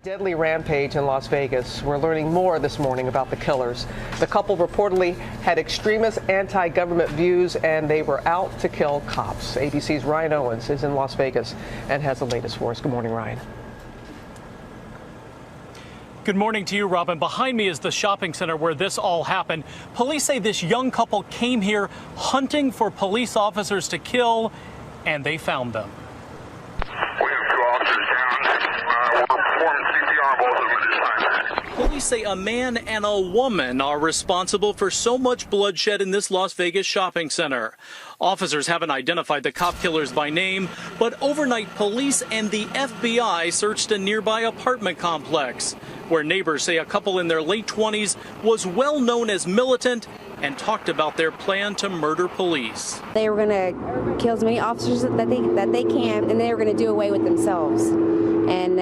Deadly rampage in Las Vegas. We're learning more this morning about the killers. The couple reportedly had extremist anti-government views and they were out to kill cops. ABC's Ryan Owens is in Las Vegas and has the latest for us. Good morning, Ryan. Good morning to you, Robin. Behind me is the shopping center where this all happened. Police say this young couple came here hunting for police officers to kill, and they found them. Police say a man and a woman are responsible for so much bloodshed in this Las Vegas shopping center. Officers haven't identified the cop killers by name, but overnight police and the FBI searched a nearby apartment complex, where neighbors say a couple in their late 20s was well known as militant and talked about their plan to murder police. They were going to kill as many officers that they can, and they were going to do away with themselves. And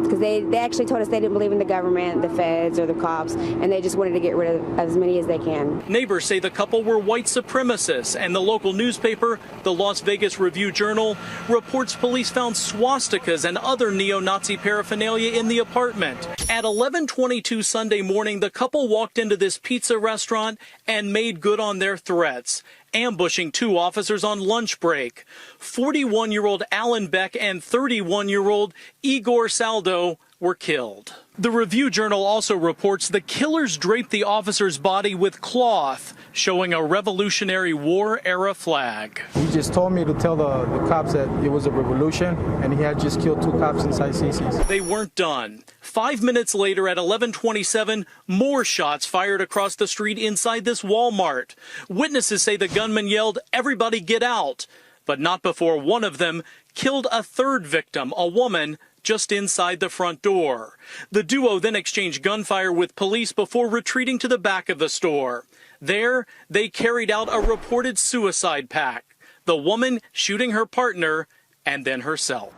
because they actually told us they didn't believe in the government, the feds, or the cops, and they just wanted to get rid of as many as they can. Neighbors say the couple were white supremacists, and the local newspaper, the Las Vegas Review-Journal, reports police found swastikas and other neo-Nazi paraphernalia in the apartment. At 11:22 Sunday morning, the couple walked into this pizza restaurant and made good on their threats, ambushing two officers on lunch break. 41-year-old Alan Beck and 31-year-old Igor Saldo were killed. The Review-Journal also reports the killers draped the officer's body with cloth, showing a Revolutionary War-era flag. He just told me to tell the cops that it was a revolution, and he had just killed two cops inside CC's. They weren't done. 5 minutes later, at 11:27, more shots fired across the street inside this Wal-Mart. Witnesses say the gunman yelled, "Everybody get out!" but not before one of them killed a third victim, a woman, just inside the front door. The duo then exchanged gunfire with police before retreating to the back of the store. There, they carried out a reported suicide pact, the woman shooting her partner and then herself.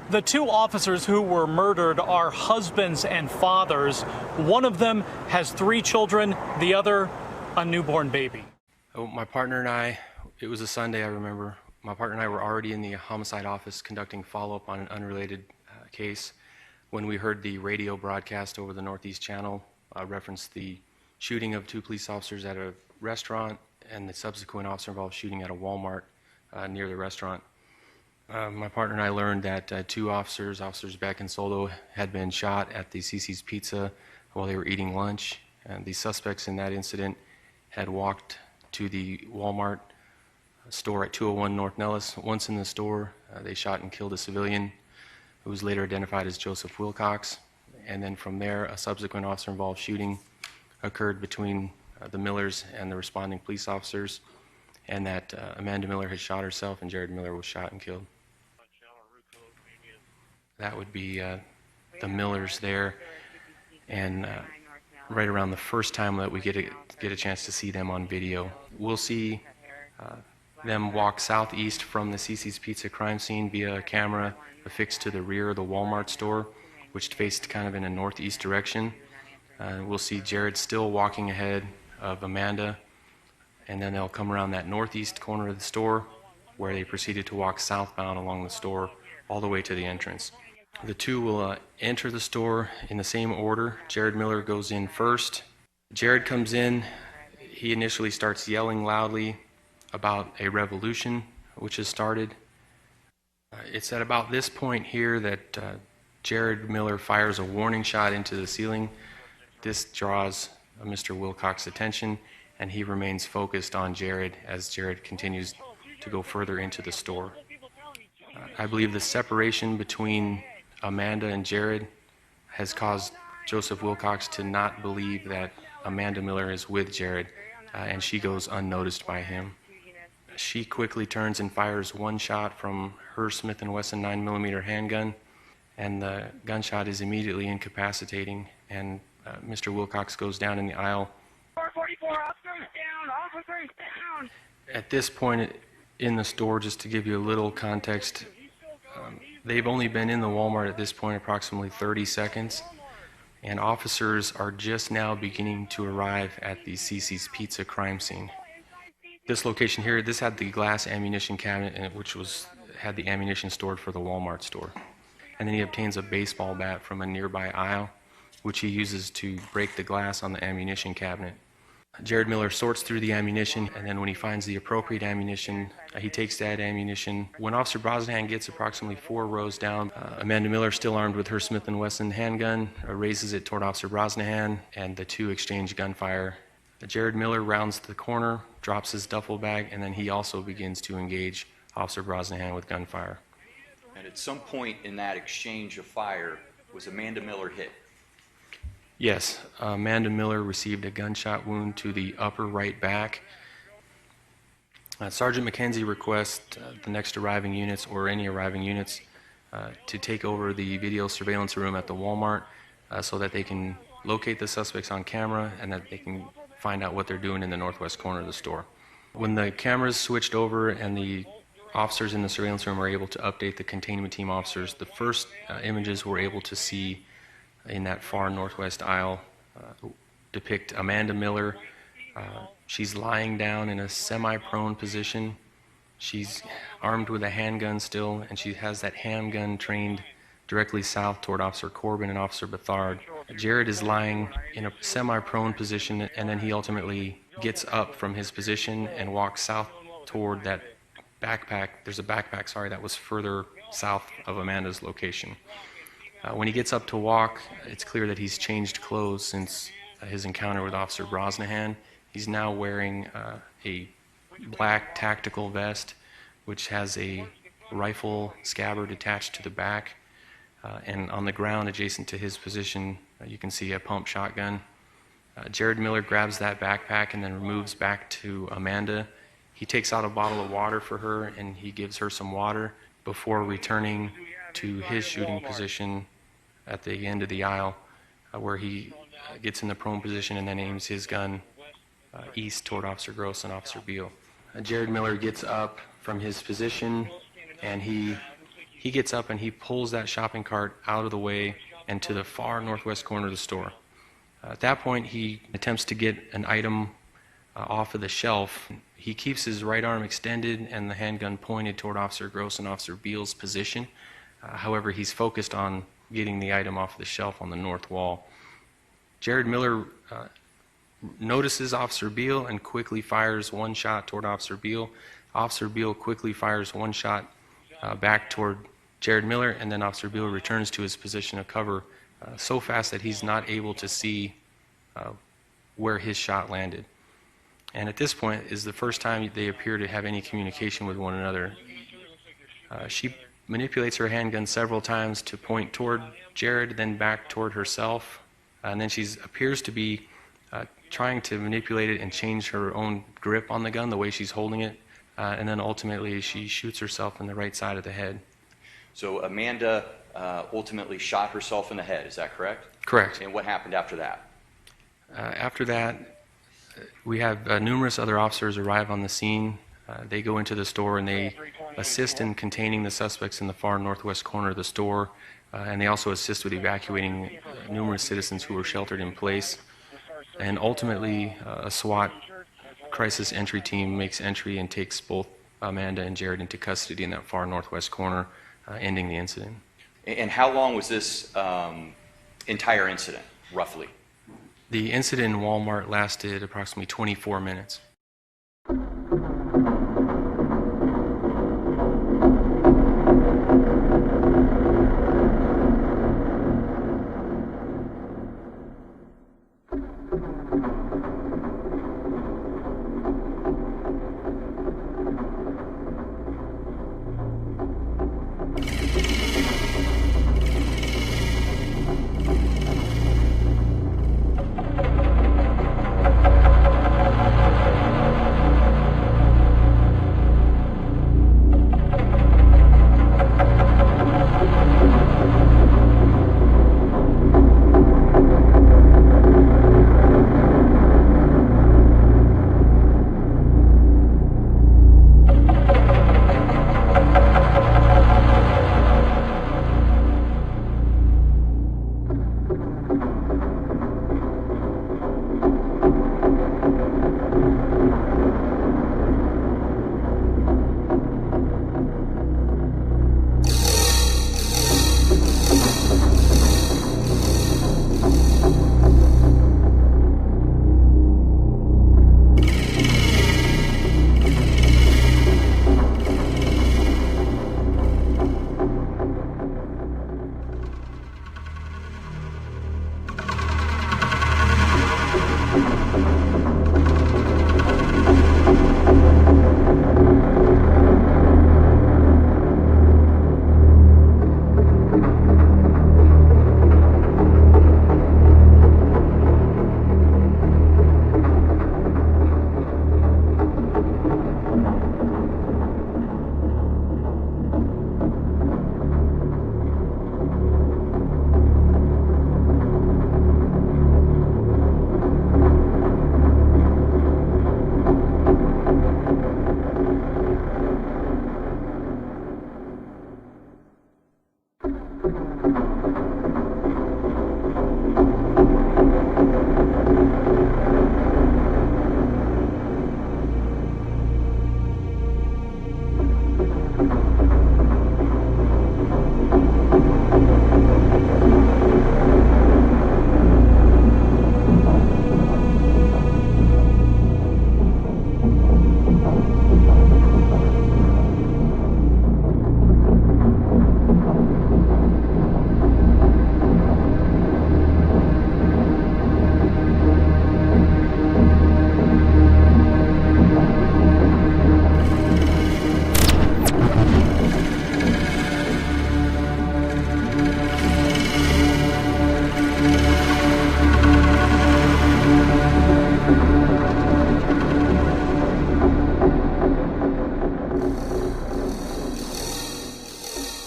The two officers who were murdered are husbands and fathers. One of them has 3 children, the other a newborn baby. Oh, my partner and I, it was a Sunday, I remember. My partner and I were already in the homicide office conducting follow-up on an unrelated case when we heard the radio broadcast over the Northeast Channel reference the shooting of 2 police officers at a restaurant and the subsequent officer-involved shooting at a Walmart near the restaurant. My partner and I learned that 2 officers, Officers Beck and Soldo, had been shot at the CC's Pizza while they were eating lunch. And the suspects in that incident had walked to the Walmart store at 201 North Nellis. Once in the store, they shot and killed a civilian who was later identified as Joseph Wilcox. And then from there, a subsequent officer-involved shooting occurred between the Millers and the responding police officers, and that Amanda Miller had shot herself and Jared Miller was shot and killed. That would be the Millers there, and right around the first time that we get a chance to see them on video. We'll see them walk southeast from the CC's Pizza crime scene via a camera affixed to the rear of the Walmart store, which faced kind of in a northeast direction. We'll see Jared still walking ahead of Amanda, and then they'll come around that northeast corner of the store where they proceeded to walk southbound along the store all the way to the entrance. The two will enter the store in the same order. Jared Miller goes in first. Jared comes in. He initially starts yelling loudly about a revolution which has started. It's at about this point here that Jared Miller fires a warning shot into the ceiling. This draws Mr. Wilcox's attention, and he remains focused on Jared as Jared continues to go further into the store. I believe the separation between Amanda and Jared has caused Joseph Wilcox to not believe that Amanda Miller is with Jared, and she goes unnoticed by him. She quickly turns and fires one shot from her Smith & Wesson 9mm handgun, and the gunshot is immediately incapacitating, and Mr. Wilcox goes down in the aisle. 444, officers down, officers down. At this point in the store, just to give you a little context, they've only been in the Walmart at this point approximately 30 seconds, and officers are just now beginning to arrive at the CC's Pizza crime scene. This location here, this had the glass ammunition cabinet in it, which had the ammunition stored for the Walmart store. and then he obtains a baseball bat from a nearby aisle, which he uses to break the glass on the ammunition cabinet. Jared Miller sorts through the ammunition, and then when he finds the appropriate ammunition, he takes that ammunition. When Officer Brosnahan gets approximately 4 rows down, Amanda Miller, still armed with her Smith & Wesson handgun, raises it toward Officer Brosnahan, and the two exchange gunfire. Jared Miller rounds the corner, drops his duffel bag, and then he also begins to engage Officer Brosnahan with gunfire. And at some point in that exchange of fire, was Amanda Miller hit? Yes, Amanda Miller received a gunshot wound to the upper right back. Sergeant McKenzie requests the next arriving units, or any arriving units, to take over the video surveillance room at the Wal-Mart so that they can locate the suspects on camera and that they can find out what they're doing in the northwest corner of the store. When the cameras switched over and the officers in the surveillance room were able to update the containment team officers, the first images we're able to see in that far northwest aisle depict Amanda Miller. She's lying down in a semi-prone position. She's armed with a handgun still, and she has that handgun trained directly south toward Officer Corbin and Officer Bethard. Jared is lying in a semi-prone position, and then he ultimately gets up from his position and walks south toward that backpack. There's a backpack, that was further south of Amanda's location. When he gets up to walk, it's clear that he's changed clothes since his encounter with Officer Brosnahan. He's now wearing a black tactical vest, which has a rifle scabbard attached to the back. And on the ground adjacent to his position, you can see a pump shotgun. Jared Miller grabs that backpack and then moves back to Amanda. He takes out a bottle of water for her, and he gives her some water before returning to his shooting position at the end of the aisle, where he gets in the prone position and then aims his gun east toward Officer Gross and Officer Beal. Jared Miller gets up from his position, and he gets up and he pulls that shopping cart out of the way and to the far northwest corner of the store. At that point, he attempts to get an item off of the shelf. He keeps his right arm extended and the handgun pointed toward Officer Gross and Officer Beal's position. However, he's focused on getting the item off the shelf on the north wall. Jared Miller notices Officer Beal and quickly fires one shot toward Officer Beal. Officer Beal quickly fires one shot back toward Jared Miller, and then Officer Beal returns to his position of cover so fast that he's not able to see where his shot landed. And at this point is the first time they appear to have any communication with one another. She manipulates her handgun several times to point toward Jared, then back toward herself, and then she appears to be trying to manipulate it and change her own grip on the gun, the way she's holding it, and then ultimately she shoots herself in the right side of the head. So Amanda ultimately shot herself in the head, is that correct? Correct. And what happened after that? After that, we have numerous other officers arrive on the scene. They go into the store and they assist in containing the suspects in the far northwest corner of the store, and they also assist with evacuating numerous citizens who were sheltered in place. And ultimately, a SWAT crisis entry team makes entry and takes both Amanda and Jared into custody in that far northwest corner, ending the incident. And how long was this entire incident, roughly? The incident in Wal-Mart lasted approximately 24 minutes.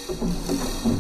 News.